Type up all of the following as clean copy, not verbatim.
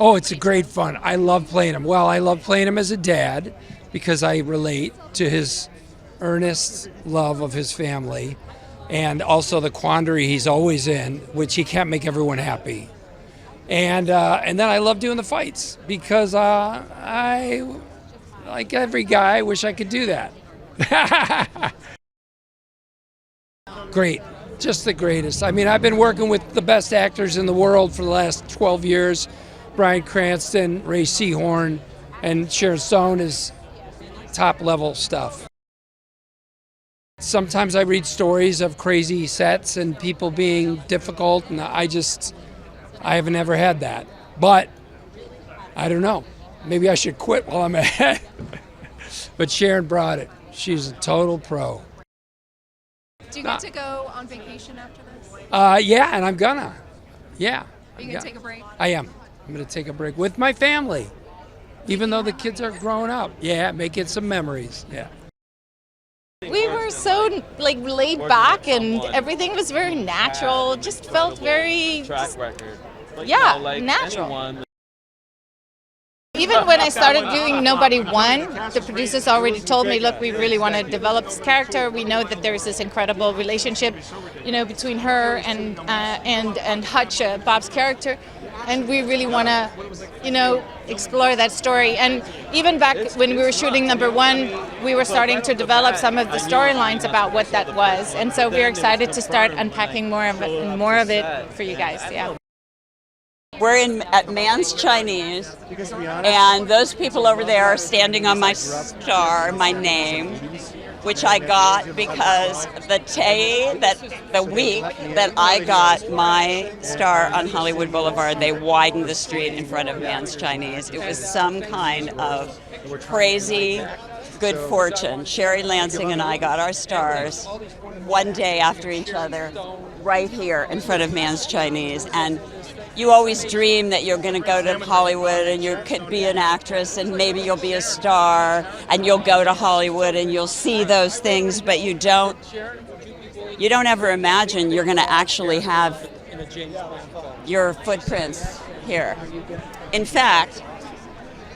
Oh, it's a great fun. I love playing him. Well, I love playing him as a dad because I relate to his earnest love of his family and also the quandary he's always in, which he can't make everyone happy. And then I love doing the fights because I, like every guy, wish I could do that. Great. Just the greatest. I mean, I've been working with the best actors in the world for the last 12 years. Bryan Cranston, Ray Seahorn, and Sharon Stone is top level stuff. Sometimes I read stories of crazy sets and people being difficult, and I haven't ever had that. But I don't know. Maybe I should quit while I'm ahead. But Sharon brought it. She's a total pro. Do you get to go on vacation after this? Yeah, and I'm gonna. Yeah. Are you gonna take a break? I am. I'm gonna take a break with my family, even though the kids are grown up. Yeah, making some memories. Yeah. We were so laid back, and everything was very natural. Just felt very natural. Even when I started doing Nobody Won, the producers already told me, look, we really want to develop this character. We know that there's this incredible relationship, between her and Hutch, Bob's character, and we really want to, explore that story. And even back when we were shooting number 1, we were starting to develop some of the storylines about what that was, and so we're excited to start unpacking more of it for you guys. Yeah. We're at Man's Chinese, and those people over there are standing on my star, my name, which I got because the week that I got my star on Hollywood Boulevard, they widened the street in front of Man's Chinese. It was some kind of crazy good fortune. Sherry Lansing and I got our stars one day after each other right here in front of Man's Chinese. And you always dream that you're going to go to Hollywood and you could be an actress and maybe you'll be a star and you'll go to Hollywood and you'll see those things, but you don't ever imagine you're going to actually have your footprints here. In fact,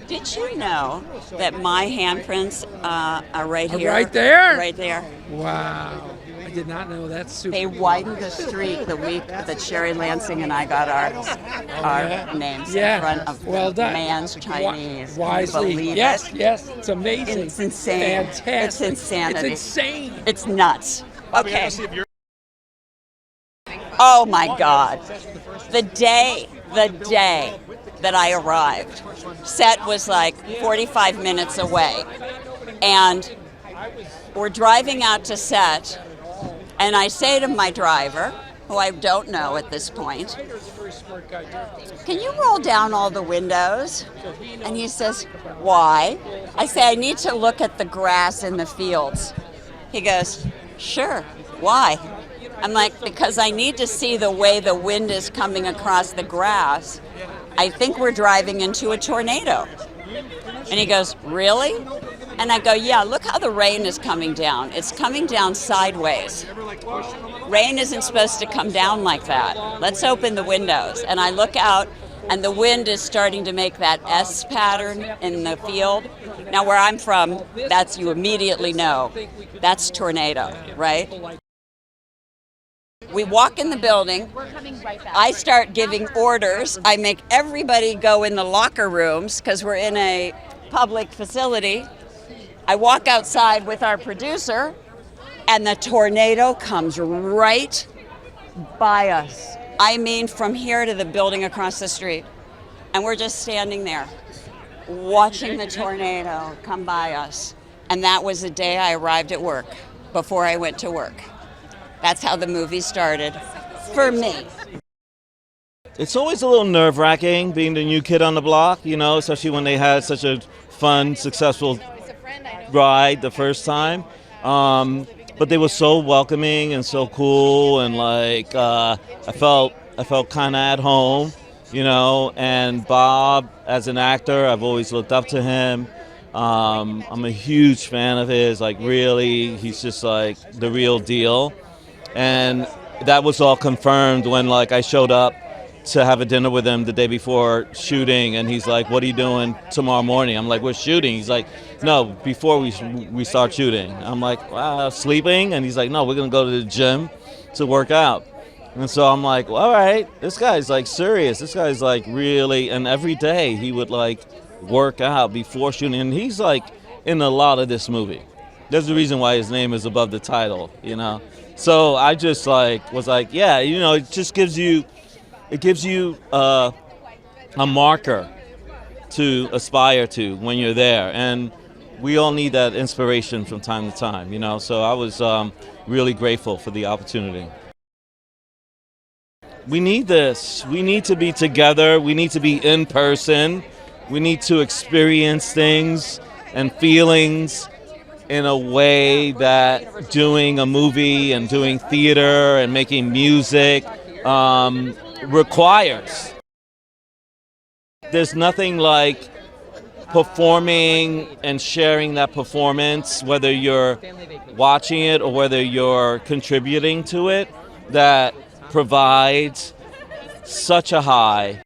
did you know that my handprints are right here? Right there? Right there. Wow. I did not know. That's super. They widened the street the week that Sherry Lansing and I got our names in front of Man's Chinese. Wisely. Yes. It's amazing. It's insane. Fantastic. It's insanity. It's insane. It's nuts. Okay. Oh my God. The day that I arrived, set was like 45 minutes away. And we're driving out to set, and I say to my driver, who I don't know at this point, can you roll down all the windows? And he says, why? I say, I need to look at the grass in the fields. He goes, sure, why? I'm like, because I need to see the way the wind is coming across the grass. I think we're driving into a tornado. And he goes, really? And I go, yeah, look how the rain is coming down. It's coming down sideways. Rain isn't supposed to come down like that. Let's open the windows. And I look out, and the wind is starting to make that S pattern in the field. Now, where I'm from, that's, you immediately know, that's tornado, right? We walk in the building. I start giving orders. I make everybody go in the locker rooms because we're in a public facility. I walk outside with our producer, and the tornado comes right by us. I mean, from here to the building across the street. And we're just standing there, watching the tornado come by us. And that was the day I arrived at work, before I went to work. That's how the movie started, for me. It's always a little nerve-wracking being the new kid on the block, especially when they had such a fun, successful ride the first time. But they were so welcoming and so cool, and I felt kind of at home, And Bob, as an actor, I've always looked up to him. I'm a huge fan of his. Really, he's just the real deal. And that was all confirmed when I showed up to have a dinner with him the day before shooting, and he's like, "What are you doing tomorrow morning?" I'm like, "We're shooting." He's like, "No, before we start shooting." I'm like, "Wow, sleeping?" And he's like, "No, we're gonna go to the gym to work out." And so I'm like, well, all right, this guy's like serious. This guy's like really, and every day he would like work out before shooting, and he's like in a lot of this movie. There's the reason why his name is above the title, you know. So I just like was like, yeah, you know, it just gives you a marker to aspire to when you're there, and we all need that inspiration from time to time, you know. So I was really grateful for the opportunity. We need this. We need to be together. We need to be in person. We need to experience things and feelings in a way that doing a movie and doing theater and making music requires. There's nothing like performing and sharing that performance, whether you're watching it or whether you're contributing to it, that provides such a high.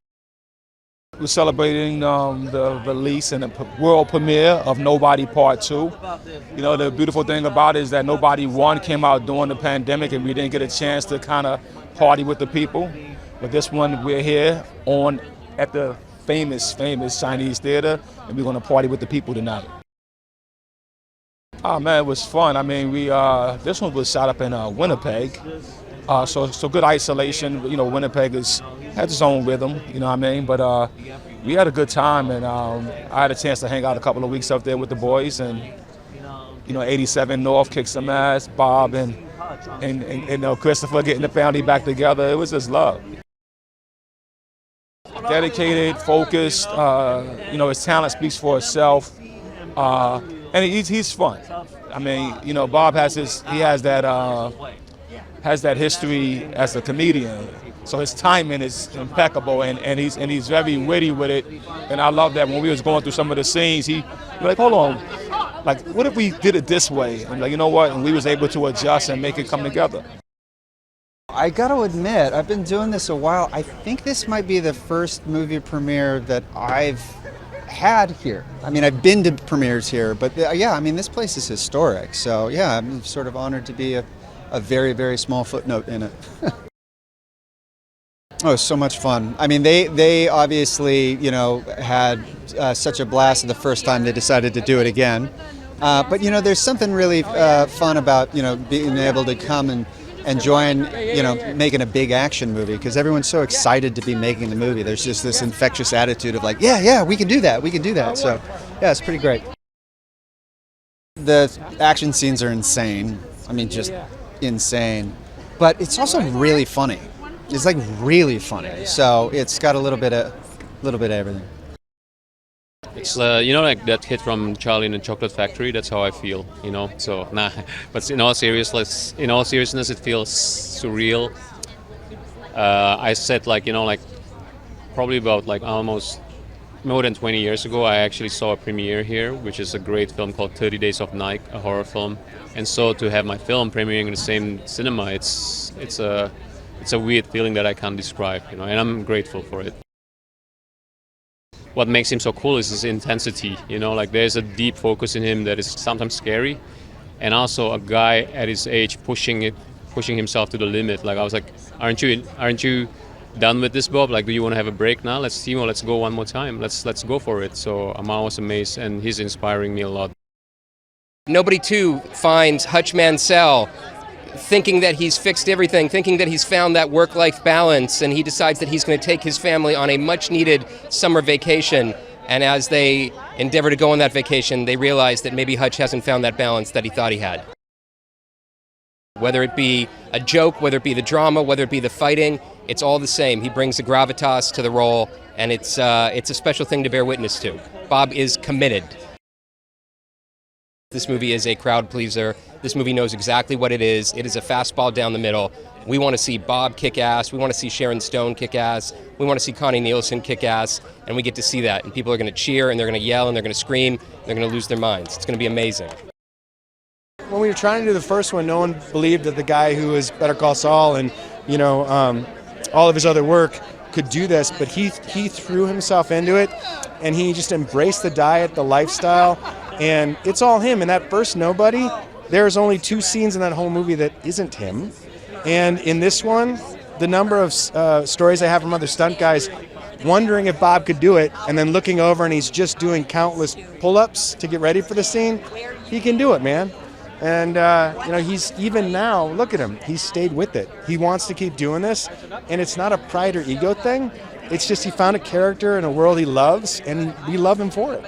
We're celebrating the release and the world premiere of Nobody Part 2. You know, the beautiful thing about it is that Nobody 1 came out during the pandemic and we didn't get a chance to kind of party with the people. But this one, we're here at the famous Chinese theater, and we're going to party with the people tonight. Oh man, it was fun. I mean, this one was shot up in Winnipeg. So good isolation. You know, Winnipeg has its own rhythm, you know what I mean? But we had a good time, and I had a chance to hang out a couple of weeks up there with the boys, and, you know, 87 North kicked some ass, Bob and Christopher getting the family back together. It was just love. Dedicated, focused, you know, his talent speaks for itself, and he's fun. I mean, you know, Bob has that history as a comedian, so his timing is impeccable, and he's very witty with it, and I love that. When we was going through some of the scenes, he was like, hold on, like, what if we did it this way? And like, you know what? And we was able to adjust and make it come together. I got to admit, I've been doing this a while. I think this might be the first movie premiere that I've had here. I mean, I've been to premieres here, but yeah, I mean, this place is historic. So yeah, I'm sort of honored to be a very, very small footnote in it. Oh, so much fun. I mean, they obviously, you know, had such a blast the first time they decided to do it again. But, you know, there's something really fun about, you know, being able to come and join, you know, making a big action movie, because everyone's so excited to be making the movie. There's just this infectious attitude of like, yeah, we can do that. So, yeah, it's pretty great. The action scenes are insane. I mean, just insane. But it's also really funny. It's like really funny. So it's got a little bit of everything. It's you know, like that kid from Charlie and the Chocolate Factory. That's how I feel, you know. So nah, but in all seriousness, it feels surreal. I said, like, you know, like probably about like almost more than 20 years ago, I actually saw a premiere here, which is a great film called 30 Days of Night, a horror film. And so to have my film premiering in the same cinema, it's a weird feeling that I can't describe, you know, and I'm grateful for it. What makes him so cool is his intensity, you know, like there's a deep focus in him that is sometimes scary, and also a guy at his age pushing himself to the limit. Like I was like, aren't you done with this, Bob? Like, do you want to have a break now? Let's go one more time. Let's go for it. So I'm always amazed, and he's inspiring me a lot. Nobody, too, finds Hutch Mansell thinking that he's fixed everything, thinking that he's found that work-life balance, and he decides that he's going to take his family on a much-needed summer vacation. And as they endeavor to go on that vacation, they realize that maybe Hutch hasn't found that balance that he thought he had. Whether it be a joke, whether it be the drama, whether it be the fighting, it's all the same. He brings a gravitas to the role, and it's a special thing to bear witness to. Bob is committed. This movie is a crowd pleaser. This movie knows exactly what it is. It is a fastball down the middle. We want to see Bob kick ass. We want to see Sharon Stone kick ass. We want to see Connie Nielsen kick ass. And we get to see that. And people are going to cheer, and they're going to yell, and they're going to scream. They're going to lose their minds. It's going to be amazing. When we were trying to do the first one, no one believed that the guy who was Better Call Saul and, you know, all of his other work could do this, but he threw himself into it, and he just embraced the diet, the lifestyle, and it's all him. And that first Nobody, there's only 2 scenes in that whole movie that isn't him. And in this one, the number of stories I have from other stunt guys wondering if Bob could do it, and then looking over and he's just doing countless pull-ups to get ready for the scene. He can do it, man. And, he's even now, look at him, he's stayed with it. He wants to keep doing this, and it's not a pride or ego thing. It's just he found a character in a world he loves, and we love him for it.